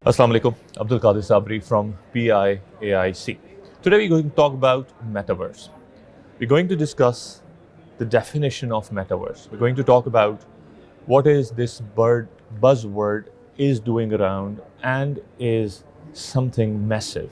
Assalamu alaikum, Abdul Qadir Sabri from PIAIC. Today we're going to talk about metaverse. We're going to discuss the definition of metaverse. We're going to talk about what is this buzzword is doing around and is something massive.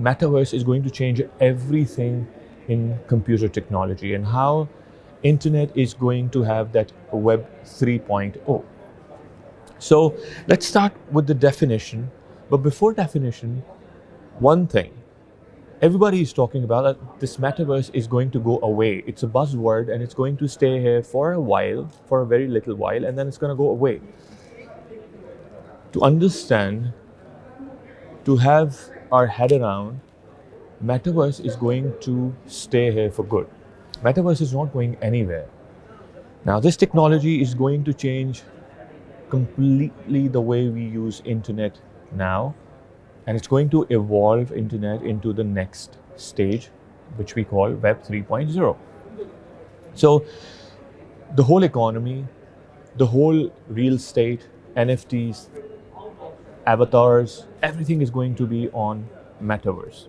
metaverse is going to change everything in computer technology and how internet is going to have that web 3.0. So let's start with the definition. But before definition, one thing. Everybody is talking about that this metaverse is going to go away. It's a buzzword and it's going to stay here for a while, for a very little while, and then it's going to go away. To understand, to have our head around, metaverse is going to stay here for good. Metaverse is not going anywhere. Now, this technology is going to change completely the way we use internet now, and it's going to evolve internet into the next stage, which we call web 3.0. So the whole economy, the whole real estate, NFTs, avatars, everything is going to be on metaverse.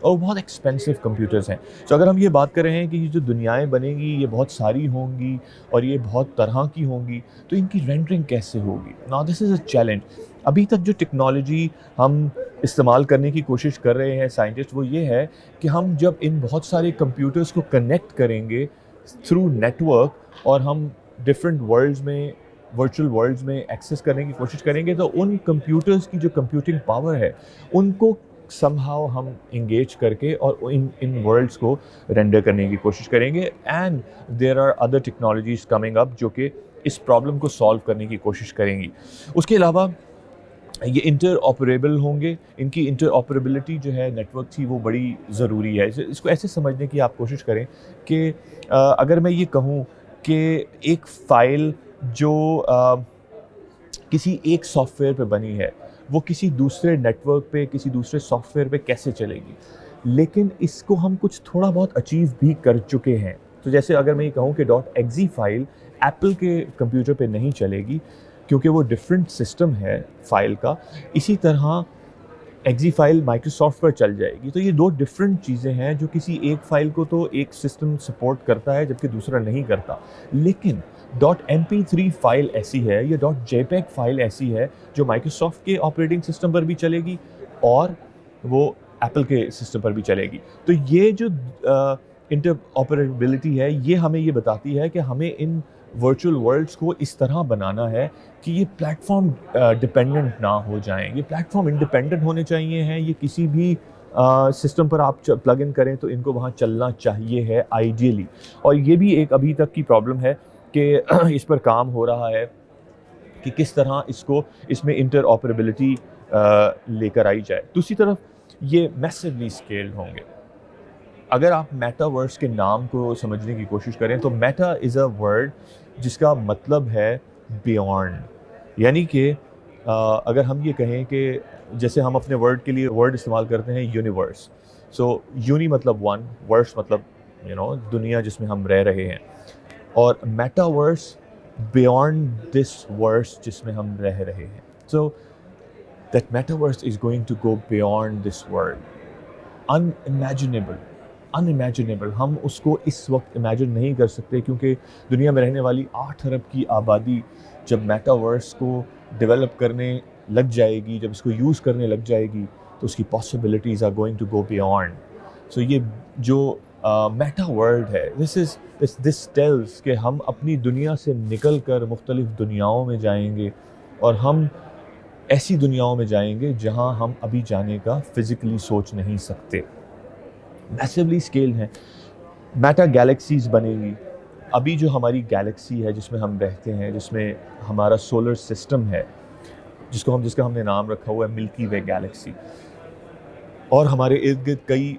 اور بہت expensive computers ہیں. سو اگر ہم یہ بات کر رہے ہیں کہ یہ جو دنیائیں بنیں گی یہ بہت ساری ہوں گی اور یہ بہت طرح کی ہوں گی, تو ان کی رینڈرنگ کیسے ہوگی؟ نا دس از اے چیلنج. ابھی تک جو ٹیکنالوجی ہم استعمال کرنے کی کوشش کر رہے ہیں سائنٹسٹ, وہ یہ ہے کہ ہم جب ان بہت سارے کمپیوٹرز کو کنیکٹ کریں گے تھرو نیٹورک, اور ہم ڈفرینٹ ورلڈز میں, ورچوئل ورلڈز میں ایکسیس کرنے کی کوشش کریں گے, تو ان کمپیوٹرز کی جو کمپیوٹنگ پاور ہے ان کو سم ہاؤ ہم انگیج کر کے اور ان ورلڈس کو رینڈر کرنے کی کوشش کریں گے. And there are other technologies coming up جو کہ اس پرابلم کو سالو کرنے کی کوشش کریں گی. اس کے علاوہ یہ انٹر آپریبل ہوں گے. ان کی انٹر آپریبلٹی جو ہے نیٹ ورک کی وہ بڑی ضروری ہے. اس کو ایسے سمجھنے کی آپ کوشش کریں کہ اگر میں یہ کہوں کہ ایک فائل جو کسی ایک سافٹ ویئر پہ بنی ہے وہ کسی دوسرے نیٹ ورک پہ, کسی دوسرے سافٹ ویئر پہ کیسے چلے گی, لیکن اس کو ہم کچھ تھوڑا بہت اچیو بھی کر چکے ہیں. تو جیسے اگر میں یہ کہوں کہ .exe فائل ایپل کے کمپیوٹر پہ نہیں چلے گی کیونکہ وہ ڈفرینٹ سسٹم ہے فائل کا, اسی طرح ایگزی فائل مائکروسافٹ پر چل جائے گی. تو یہ دو ڈفرینٹ چیزیں ہیں جو کسی ایک فائل کو تو ایک سسٹم سپورٹ کرتا ہے جبکہ دوسرا نہیں کرتا. لیکن .mp3 فائل ایسی ہے یا .jpeg فائل ایسی ہے جو مائکروسافٹ کے آپریٹنگ سسٹم پر بھی چلے گی اور وہ ایپل کے سسٹم پر بھی چلے گی. تو یہ جو انٹر آپریبلٹی ہے یہ ہمیں یہ بتاتی ہے کہ ہمیں ان ورچوئل ورلڈس کو اس طرح بنانا ہے کہ یہ پلیٹ فارم ڈپینڈنٹ نہ ہو جائیں. یہ پلیٹ فارم انڈیپینڈنٹ ہونے چاہیے ہیں. یہ کسی بھی سسٹم پر آپ پلگ ان کریں تو ان کو وہاں چلنا چاہیے ہے آئیڈیلی. اور یہ بھی ایک ابھی تک کی پرابلم ہے کہ اس پر کام ہو رہا ہے کہ کس طرح اس میں انٹر آپریبلٹی لے کر آئی جائے. دوسری طرف یہ میسیولی اسکیلڈ ہوں گے. اگر آپ میٹا ورس کے نام کو سمجھنے کی کوشش کریں تو میٹا از اے ورڈ جس کا مطلب ہے بیونڈ. یعنی کہ اگر ہم یہ کہیں کہ جیسے ہم اپنے ورڈ کے لیے ورڈ استعمال کرتے ہیں یونیورس, سو یونی مطلب ون, ورس مطلب دنیا جس میں ہم رہ رہے ہیں, اور میٹا ورس بیونڈ دس ورس جس میں ہم رہ رہے ہیں. So that metaverse is going to go beyond this world. Unimaginable. ہم اس کو اس وقت امیجن نہیں کر سکتے کیونکہ دنیا میں رہنے والی 8 ارب کی آبادی جب میٹا ورس کو ڈیولپ کرنے لگ جائے گی, جب اس کو یوز کرنے لگ جائے گی, تو اس کی possibilities are going to go beyond. So یہ جو میٹا ورلڈ ہے, دس ٹیلز کہ ہم اپنی دنیا سے نکل کر مختلف دنیاؤں میں جائیں گے, اور ہم ایسی دنیاؤں میں جائیں گے جہاں ہم ابھی جانے کا فزیکلی سوچ نہیں سکتے. میسیولی اسکیل ہیں. میٹا گیلیکسیز بنے گی. ابھی جو ہماری گیلیکسی ہے جس میں ہم رہتے ہیں, جس میں ہمارا سولر سسٹم ہے, جس کا ہم نے نام رکھا ہوا ہے ملکی وے گیلیکسی, اور ہمارے ارد گرد کئی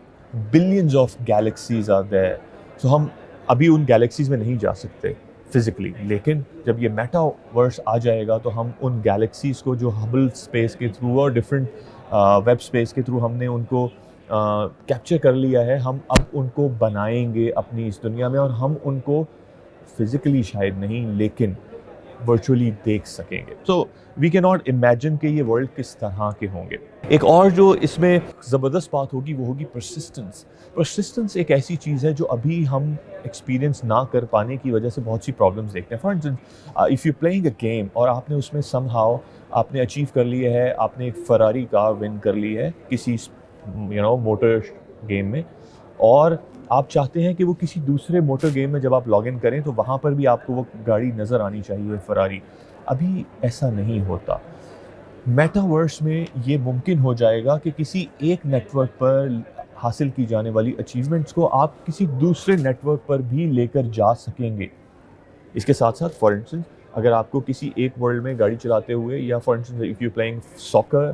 billions of galaxies are there. So ہم ابھی ان گیلیکسیز میں نہیں جا سکتے فزیکلی, لیکن جب یہ میٹا ورس آ جائے گا تو ہم ان گیلیکسیز کو جو ہبل اسپیس کے تھرو اور ڈفرینٹ ویب اسپیس کے تھرو ہم نے ان کو کیپچر کر لیا ہے, ہم اب ان کو بنائیں گے اپنی اس دنیا میں, اور ہم ان کو فزیکلی شاید نہیں لیکن ورچولی دیکھ سکیں گے. سو وی کی ناٹ امیجن کہ یہ ورلڈ کس طرح کے ہوں گے. ایک اور جو اس میں زبردست بات ہوگی وہ ہوگی پرسسٹنس. پرسسٹنس ایک ایسی چیز ہے جو ابھی ہم ایکسپیرینس نہ کر پانے کی وجہ سے بہت سی پرابلمس دیکھتے ہیں. For instance if you playing a game اور آپ نے اس میں سم ہاؤ آپ نے اچیو کر لی ہے, آپ نے ایک فراری کار ون کر لی ہے کسی موٹر گیم میں, اور آپ چاہتے ہیں کہ وہ کسی دوسرے موٹر گیم میں جب آپ لاگ ان کریں تو وہاں پر بھی آپ کو وہ گاڑی نظر آنی چاہیے فراری. ابھی ایسا نہیں ہوتا. میٹا ورس میں یہ ممکن ہو جائے گا کہ کسی ایک نیٹ ورک پر حاصل کی جانے والی اچیومنٹس کو آپ کسی دوسرے نیٹ ورک پر بھی لے کر جا سکیں گے. اس کے ساتھ ساتھ فار انسٹنس اگر آپ کو کسی ایک ورلڈ میں گاڑی چلاتے ہوئے, یا for instance if you playing ساکر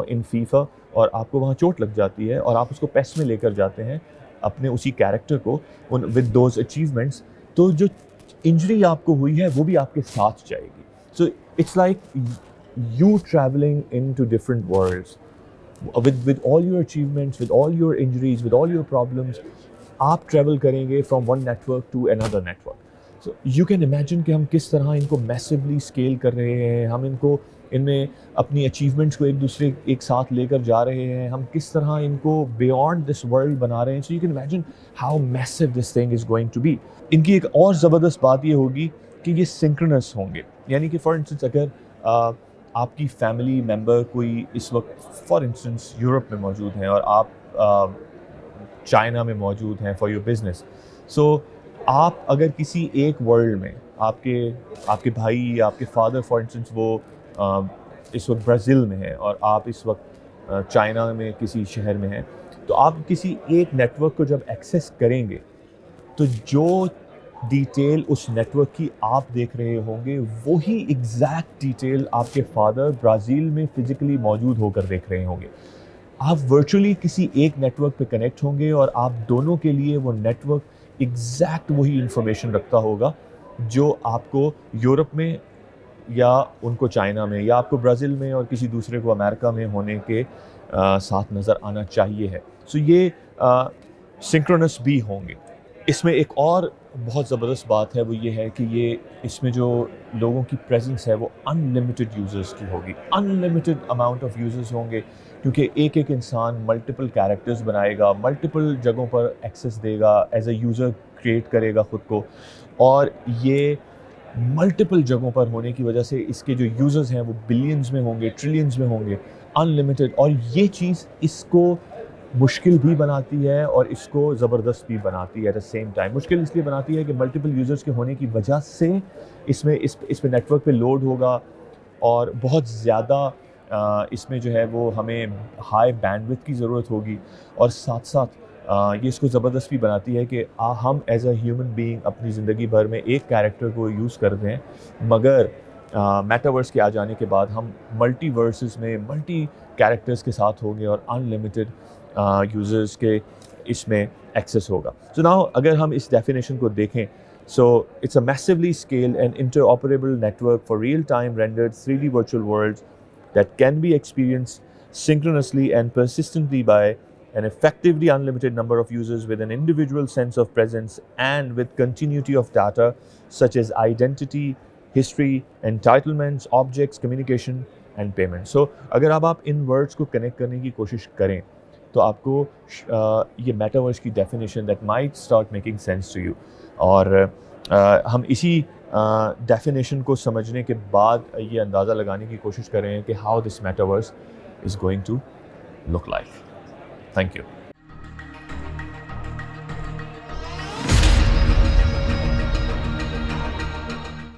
in FIFA, اور آپ کو وہاں چوٹ لگ جاتی ہے اور آپ اس کو پیس میں لے کر جاتے ہیں اپنے اسی کیریکٹر کو ود دوز اچیومنٹس, تو جو انجری آپ کو ہوئی ہے وہ بھی آپ کے ساتھ جائے گی. So it's like you travelling into different worlds with all your achievements, with all your injuries, with all your problems. آپ ٹریول کریں گے from one network to another network. So you can imagine کہ ہم کس طرح ان کو میسیولی scale کر رہے ہیں, ہم ان کو ان میں اپنی اچیومنٹس کو ایک ساتھ لے کر جا رہے ہیں, ہم کس طرح ان کو بیونڈ دس ورلڈ بنا رہے ہیں. So you can imagine how massive this thing is going to be. ان کی ایک اور زبردست بات یہ ہوگی کہ یہ سنکرنس ہوں گے, یعنی کہ فار انسٹنس اگر آپ کی فیملی ممبر کوئی اس وقت فار انسٹنس یورپ میں موجود ہیں اور آپ چائنا میں موجود ہیں فار یور بزنس, سو آپ اگر کسی ایک ورلڈ میں آپ کے بھائی یا آپ کے فادر فار انسٹنس وہ اس وقت برازیل میں ہیں اور آپ اس وقت چائنا میں کسی شہر میں ہیں, تو آپ کسی ایک نیٹ ورک کو جب ایکسیس کریں گے تو جو ڈیٹیل اس نیٹ ورک کی آپ دیکھ رہے ہوں گے وہی ایگزیکٹ ڈیٹیل آپ کے فادر برازیل میں فزیکلی موجود ہو کر دیکھ رہے ہوں گے. آپ ورچولی کسی ایک نیٹ ورک پہ کنیکٹ ہوں گے اور آپ دونوں کے لیے وہ نیٹ ورک ایگزیکٹ وہی انفارمیشن رکھتا ہوگا جو آپ کو یورپ میں یا ان کو چائنا میں یا آپ کو برازیل میں اور کسی دوسرے کو امریکہ میں ہونے کے ساتھ نظر آنا چاہیے ہے. سو یہ سنکرونس بھی ہوں گے. اس میں ایک اور بہت زبردست بات ہے, وہ یہ ہے کہ یہ اس میں جو لوگوں کی پریزنس ہے وہ ان لمیٹڈ یوزرز کی ہوگی, ان لمیٹڈ اماؤنٹ آف یوزرز ہوں گے, کیونکہ ایک انسان ملٹیپل کیریکٹرز بنائے گا, ملٹیپل جگہوں پر ایکسیس دے گا, ایز اے یوزر کریٹ کرے گا خود کو, اور یہ ملٹیپل جگہوں پر ہونے کی وجہ سے اس کے جو یوزرز ہیں وہ بلینز میں ہوں گے, ٹریلینز میں ہوں گے, ان لمیٹڈ. اور یہ چیز اس کو مشکل بھی بناتی ہے اور اس کو زبردست بھی بناتی ہے ایٹ دا سیم ٹائم. مشکل اس لیے بناتی ہے کہ ملٹیپل یوزرز کے ہونے کی وجہ سے اس پہ نیٹ ورک پہ لوڈ ہوگا اور بہت زیادہ اس میں جو ہے وہ ہمیں ہائی بینڈ وتھ کی ضرورت ہوگی, اور ساتھ ساتھ یہ اس کو زبردست بھی بناتی ہے کہ ہم ایز اے ہیومن بینگ اپنی زندگی بھر میں ایک کیریکٹر کو یوز کرتے ہیں, مگر میٹاورس کے آ جانے کے بعد ہم ملٹی ورسز میں ملٹی کیریکٹرز کے ساتھ ہوں گے اور ان لمیٹڈ یوزرز کے اس میں ایکسیس ہوگا. سو ناؤ اگر ہم اس ڈیفینیشن کو دیکھیں, so it's a massively scaled and interoperable network for real time rendered 3D virtual worlds that can be experienced synchronously and persistently by an effectively unlimited number of users with an individual sense of presence and with continuity of data such as identity, history, entitlements, objects, communication and payment. So اگر اب آپ ان words کو connect کرنے کی کوشش کریں تو آپ کو یہ میٹاورس کی definition that might start making sense to you, اور ہم اسی ڈیفینیشن کو سمجھنے کے بعد یہ اندازہ لگانے کی کوشش کر رہے ہیں کہ how this metaverse is going to look like. Thank you.